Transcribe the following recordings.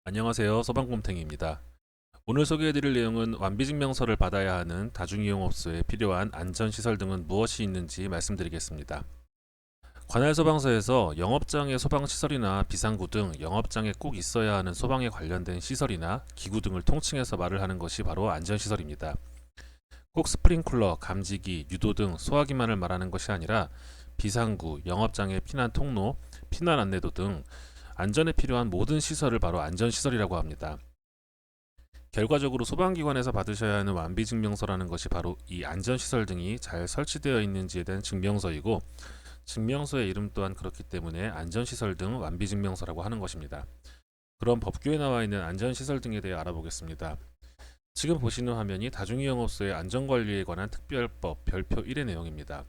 안녕하세요. 소방곰탱이입니다. 오늘 소개해드릴 내용은 완비증명서를 받아야 하는 다중이용업소에 필요한 안전시설 등은 무엇이 있는지 말씀드리겠습니다. 관할 소방서에서 영업장의 소방시설이나 비상구 등 영업장에 꼭 있어야 하는 소방에 관련된 시설이나 기구 등을 통칭해서 말을 하는 것이 바로 안전시설입니다. 꼭 스프링클러, 감지기, 유도 등 소화기만을 말하는 것이 아니라 비상구, 영업장의 피난 통로, 피난 안내도 등 안전에 필요한 모든 시설을 바로 안전시설이라고 합니다. 결과적으로 소방기관에서 받으셔야 하는 완비증명서라는 것이 바로 이 안전시설 등이 잘 설치되어 있는지에 대한 증명서이고, 증명서의 이름 또한 그렇기 때문에 안전시설 등 완비증명서라고 하는 것입니다. 그럼 법규에 나와 있는 안전시설 등에 대해 알아보겠습니다. 지금 보시는 화면이 다중이용업소의 안전관리에 관한 특별법 별표 1의 내용입니다.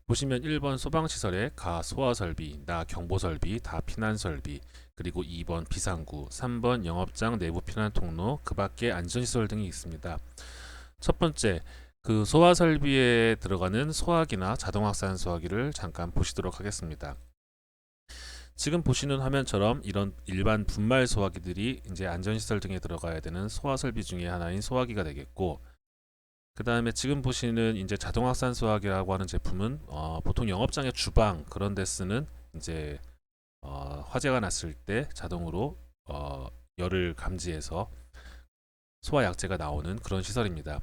보시면 1번 소방시설의 가 소화설비, 나 경보설비, 다 피난설비, 그리고 2번 비상구, 3번 영업장 내부 피난 통로, 그 밖에 안전시설 등이 있습니다. 첫 번째, 그 소화설비에 들어가는 소화기나 자동확산 소화기를 잠깐 보시도록 하겠습니다. 지금 보시는 화면처럼 이런 일반 분말 소화기들이 이제 안전시설 등에 들어가야 되는 소화설비 중에 하나인 소화기가 되겠고, 그 다음에 지금 보시는 이제 자동확산 소화기라고 하는 제품은 보통 영업장의 주방 그런 데 쓰는 이제 화재가 났을 때 자동으로 열을 감지해서 소화 약재가 나오는 그런 시설입니다.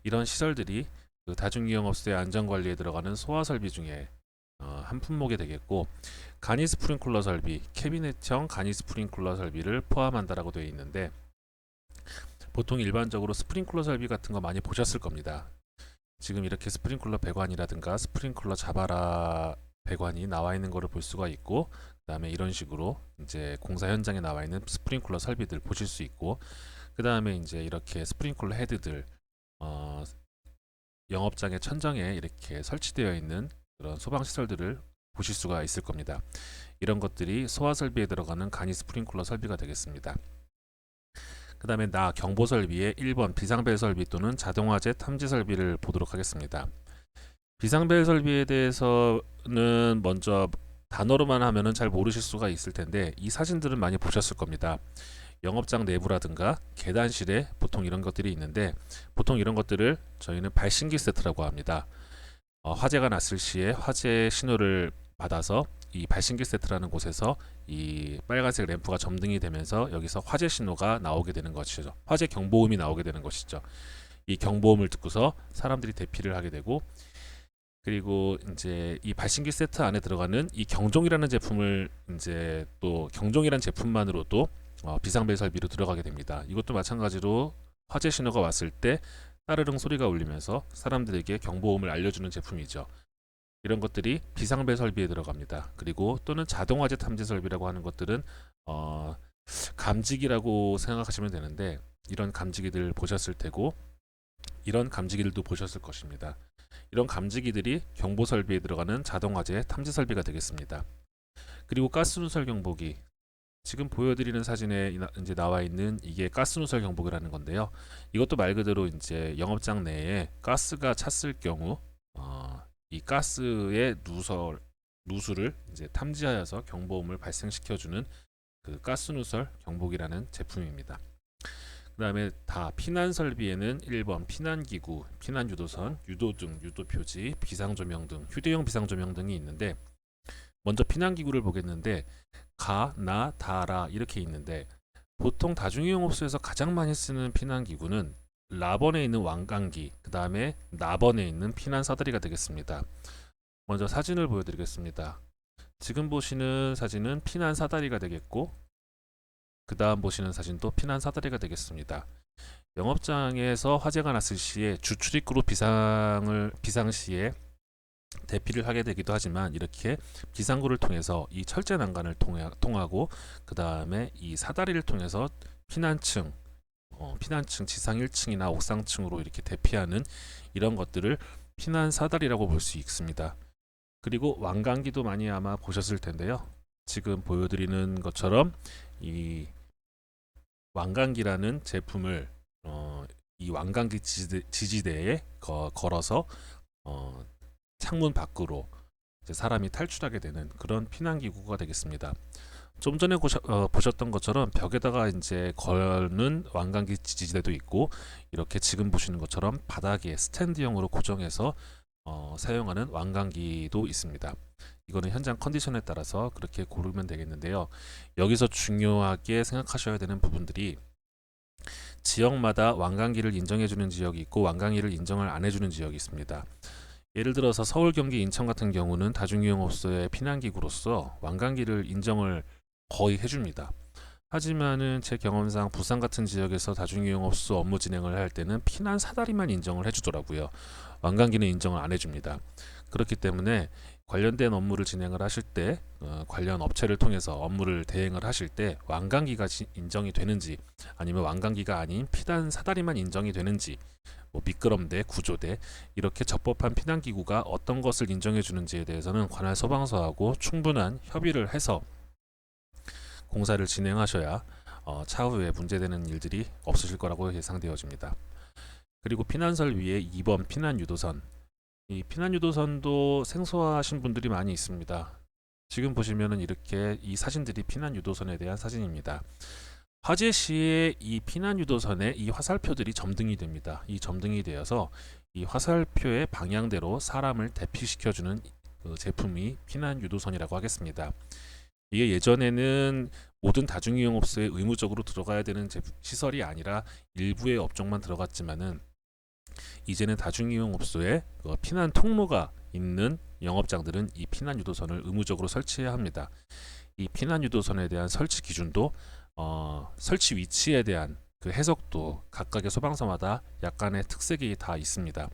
이런 시설들이 그 다중이용업소의 안전관리에 들어가는 소화 설비 중에 한 품목이 되겠고, 간이 스프링클러 설비, 캐비넷형 간이 스프링클러 설비를 포함한다라고 되어 있는데, 보통 일반적으로 스프링클러 설비 같은 거 많이 보셨을 겁니다. 지금 이렇게 스프링클러 배관이라든가 스프링클러 자바라 배관이 나와 있는 것을 볼 수가 있고, 그다음에 이런 식으로 이제 공사 현장에 나와 있는 스프링클러 설비들 보실 수 있고, 그다음에 이제 이렇게 스프링클러 헤드들 어, 영업장의 천정에 이렇게 설치되어 있는 그런 소방 시설들을 보실 수가 있을 겁니다. 이런 것들이 소화 설비에 들어가는 간이 스프링클러 설비가 되겠습니다. 그 다음에 나 경보 설비의 1번 비상벨 설비 또는 자동화재 탐지 설비를 보도록 하겠습니다. 비상벨 설비에 대해서는 먼저 단어로만 하면은 잘 모르실 수가 있을 텐데, 이 사진들은 많이 보셨을 겁니다. 영업장 내부라든가 계단실에 보통 이런 것들이 있는데, 보통 이런 것들을 저희는 발신기 세트라고 합니다. 화재가 났을 시에 화재 신호를 받아서 이 발신기 세트라는 곳에서 이 빨간색 램프가 점등이 되면서 여기서 화재 신호가 나오게 되는 것이죠. 화재 경보음이 나오게 되는 것이죠. 이 경보음을 듣고서 사람들이 대피를 하게 되고, 그리고 이제 이 발신기 세트 안에 들어가는 이 경종이라는 제품을 이제 또 경종이라는 제품만으로도 비상벨 설비로 들어가게 됩니다. 이것도 마찬가지로 화재 신호가 왔을 때 따르릉 소리가 울리면서 사람들에게 경보음을 알려주는 제품이죠. 이런 것들이 비상벨 설비에 들어갑니다. 그리고 또는 자동화재 탐지 설비라고 하는 것들은 감지기라고 생각하시면 되는데, 이런 감지기들 보셨을 테고 이런 감지기들도 보셨을 것입니다. 이런 감지기들이 경보 설비에 들어가는 자동화재 탐지 설비가 되겠습니다. 그리고 가스 누설 경보기, 지금 보여드리는 사진에 이제 나와 있는 이게 가스 누설 경보기라는 건데요. 이것도 말 그대로 이제 영업장 내에 가스가 찼을 경우 이 가스의 누수를 이제 탐지하여서 경보음을 발생시켜주는 그 가스 누설 경보기라는 제품입니다. 그 다음에 다 피난 설비에는 1번 피난기구, 피난유도선, 유도등, 유도표지, 비상조명 등 휴대용 비상조명 등이 있는데, 먼저 피난기구를 보겠는데 가, 나, 다라 이렇게 있는데, 보통 다중이용업소에서 가장 많이 쓰는 피난기구는 라번에 있는 왕강기, 그 다음에 나번에 있는 피난 사다리가 되겠습니다. 먼저 사진을 보여드리겠습니다. 지금 보시는 사진은 피난 사다리가 되겠고, 그 다음 보시는 사진도 피난 사다리가 되겠습니다. 영업장에서 화재가 났을 시에 주출입구로 비상시에 대피를 하게 되기도 하지만, 이렇게 비상구를 통해서 이 철제 난간을 통하고 그 다음에 이 사다리를 통해서 피난층 지상 1층이나 옥상층으로 이렇게 대피하는 이런 것들을 피난 사다리라고 볼 수 있습니다. 그리고 왕강기도 많이 아마 보셨을 텐데요. 지금 보여드리는 것처럼 이 왕강기라는 제품을 이 왕강기 지지대에 걸어서 창문 밖으로 이제 사람이 탈출하게 되는 그런 피난기구가 되겠습니다. 좀 전에 보셨던 것처럼 벽에다가 이제 거는 완강기 지지대도 있고, 이렇게 지금 보시는 것처럼 바닥에 스탠드형으로 고정해서 사용하는 완강기도 있습니다. 이거는 현장 컨디션에 따라서 그렇게 고르면 되겠는데요. 여기서 중요하게 생각하셔야 되는 부분들이, 지역마다 완강기를 인정해주는 지역이 있고 완강기를 인정을 안 해주는 지역이 있습니다. 예를 들어서 서울, 경기, 인천 같은 경우는 다중이용업소의 피난기구로서 완강기를 인정을 거의 해줍니다. 하지만은 제 경험상 부산 같은 지역에서 다중이용업소 업무 진행을 할 때는 피난 사다리만 인정을 해주더라고요. 완강기는 인정을 안 해줍니다. 그렇기 때문에 관련된 업무를 진행을 하실 때, 관련 업체를 통해서 업무를 대행을 하실 때 완강기가 인정이 되는지, 아니면 완강기가 아닌 피난 사다리만 인정이 되는지, 뭐 미끄럼대, 구조대, 이렇게 적법한 피난기구가 어떤 것을 인정해 주는지에 대해서는 관할 소방서하고 충분한 협의를 해서 공사를 진행하셔야 차후에 문제되는 일들이 없으실 거라고 예상되어집니다. 그리고 피난설 위에 2번 피난 유도선, 이 피난 유도선도 생소하신 분들이 많이 있습니다. 지금 보시면은 이렇게 이 사진들이 피난 유도선에 대한 사진입니다. 화재 시에 이 피난 유도선에 이 화살표들이 점등이 됩니다. 이 점등이 되어서 이 화살표의 방향대로 사람을 대피시켜주는 제품이 피난 유도선이라고 하겠습니다. 이게 예전에는 모든 다중이용업소에 의무적으로 들어가야 되는 시설이 아니라 일부의 업종만 들어갔지만은, 이제는 다중이용업소에 피난 통로가 있는 영업장들은 이 피난 유도선을 의무적으로 설치해야 합니다. 이 피난 유도선에 대한 설치 기준도, 설치 위치에 대한 그 해석도 각각의 소방서마다 약간의 특색이 다 있습니다.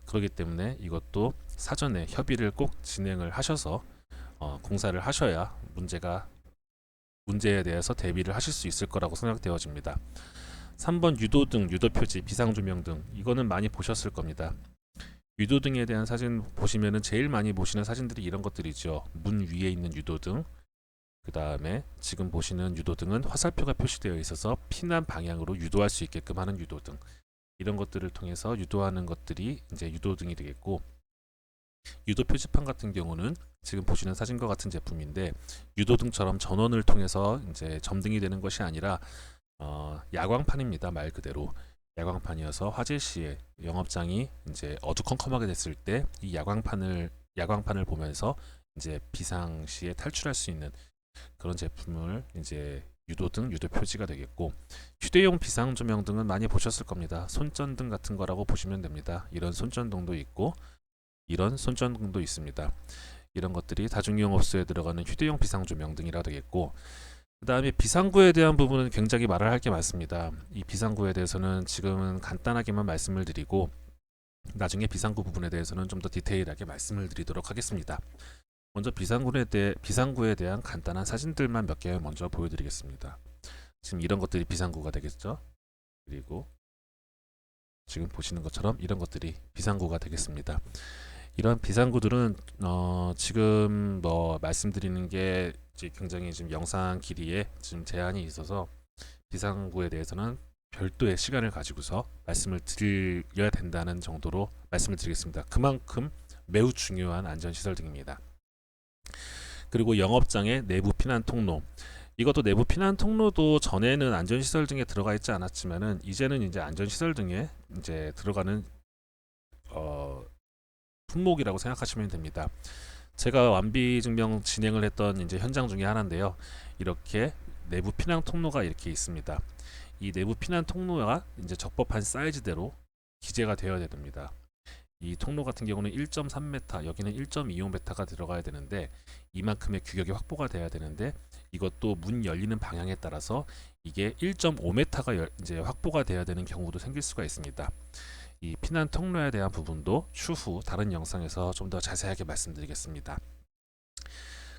그렇기 때문에 이것도 사전에 협의를 꼭 진행을 하셔서 공사를 하셔야 문제에 대해서 대비를 하실 수 있을 거라고 생각되어집니다. 3번 유도등, 유도표지, 비상조명등, 이거는 많이 보셨을 겁니다. 유도등에 대한 사진 보시면은 제일 많이 보시는 사진들이 이런 것들이죠. 문 위에 있는 유도등, 그 다음에 지금 보시는 유도등은 화살표가 표시되어 있어서 피난 방향으로 유도할 수 있게끔 하는 유도등, 이런 것들을 통해서 유도하는 것들이 이제 유도등이 되겠고, 유도 표지판 같은 경우는 지금 보시는 사진과 같은 제품인데, 유도등처럼 전원을 통해서 이제 점등이 되는 것이 아니라 야광판입니다. 말 그대로 야광판이어서 화재 시에 영업장이 이제 어두컴컴하게 됐을 때 이 야광판을 보면서 이제 비상 시에 탈출할 수 있는 그런 제품을 이제 유도등, 유도 표지가 되겠고, 휴대용 비상 조명 등은 많이 보셨을 겁니다. 손전등 같은 거라고 보시면 됩니다. 이런 손전등도 있고 이런 손전등도 있습니다. 이런 것들이 다중이용업소에 들어가는 휴대용 비상 조명 등이라 되겠고, 그 다음에 비상구에 대한 부분은 굉장히 말을 할 게 많습니다. 이 비상구에 대해서는 지금은 간단하게만 말씀을 드리고, 나중에 비상구 부분에 대해서는 좀 더 디테일하게 말씀을 드리도록 하겠습니다. 먼저 비상구에 대한 간단한 사진들만 몇 개 먼저 보여드리겠습니다. 지금 이런 것들이 비상구가 되겠죠. 그리고 지금 보시는 것처럼 이런 것들이 비상구가 되겠습니다. 이런 비상구들은 지금 뭐 말씀드리는 게 굉장히 지금 영상 길이에 지금 제한이 있어서 비상구에 대해서는 별도의 시간을 가지고서 말씀을 드려야 된다는 정도로 말씀을 드리겠습니다. 그만큼 매우 중요한 안전시설 등입니다. 그리고 영업장의 내부 피난 통로, 이것도 내부 피난 통로도 전에는 안전시설 등에 들어가 있지 않았지만은 이제는 이제 안전시설 등에 이제 들어가는 품목이라고 생각하시면 됩니다. 제가 완비 증명 진행을 했던 이제 현장 중에 하나인데요. 이렇게 내부 피난 통로가 이렇게 있습니다. 이 내부 피난 통로가 이제 적법한 사이즈대로 기재가 되어야 됩니다. 이 통로 같은 경우는 1.3m, 여기는 1.25m가 들어가야 되는데, 이만큼의 규격이 확보가 돼야 되는데, 이것도 문 열리는 방향에 따라서 이게 1.5m가 이제 확보가 돼야 되는 경우도 생길 수가 있습니다. 이 피난 통로에 대한 부분도 추후 다른 영상에서 좀 더 자세하게 말씀드리겠습니다.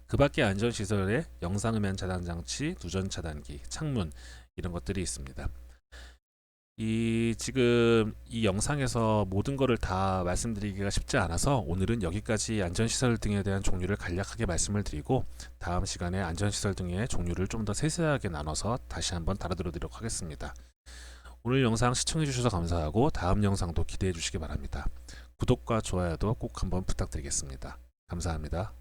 그 밖에 안전시설에 영상음향 차단장치, 누전 차단기, 창문, 이런 것들이 있습니다. 지금 이 영상에서 모든 것을 다 말씀드리기가 쉽지 않아서 오늘은 여기까지 안전시설 등에 대한 종류를 간략하게 말씀을 드리고, 다음 시간에 안전시설 등의 종류를 좀 더 세세하게 나눠서 다시 한번 다뤄드리도록 하겠습니다. 오늘 영상 시청해 주셔서 감사하고 다음 영상도 기대해 주시기 바랍니다. 구독과 좋아요도 꼭 한번 부탁드리겠습니다. 감사합니다.